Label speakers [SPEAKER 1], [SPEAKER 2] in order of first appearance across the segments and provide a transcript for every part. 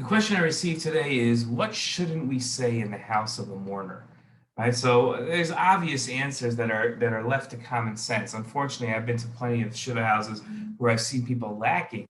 [SPEAKER 1] The question I received today is, what shouldn't we say in the house of a mourner? Right. So there's obvious answers that are left to common sense. Unfortunately, I've been to plenty of shiva houses where I've seen people lacking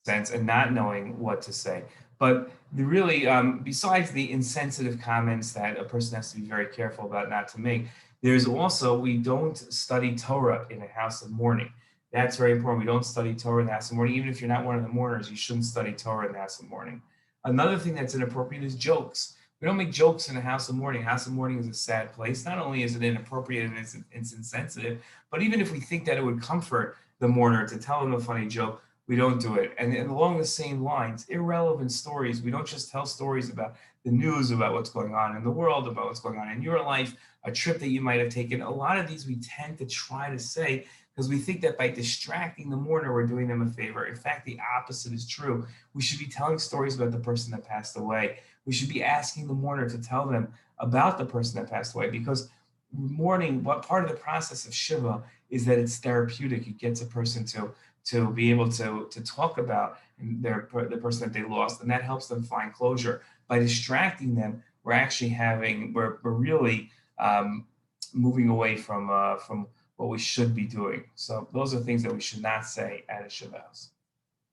[SPEAKER 1] sense and not knowing what to say. But the really, besides the insensitive comments that a person has to be very careful about not to make, there's also we don't study Torah in a house of mourning. That's very important. We don't study Torah in the house of mourning. Even if you're not one of the mourners, you shouldn't study Torah in the house of mourning. Another thing that's inappropriate is jokes. We don't make jokes in a house of mourning. House of mourning is a sad place. Not only is it inappropriate and it's insensitive, but even if we think that it would comfort the mourner to tell them a funny joke, we don't do it. And along the same lines, irrelevant stories. We don't just tell stories about the news, about what's going on in the world, about what's going on in your life, a trip that you might have taken. A lot of these we tend to try to say because we think that by distracting the mourner, we're doing them a favor. In fact, the opposite is true. We should be telling stories about the person that passed away. We should be asking the mourner to tell them about the person that passed away because mourning, what part of the process of Shiva is that it's therapeutic. It gets a person to be able to talk about the person that they lost, and that helps them find closure. By distracting them, we're really moving away from what we should be doing. So those are things that we should not say at a Shiva house.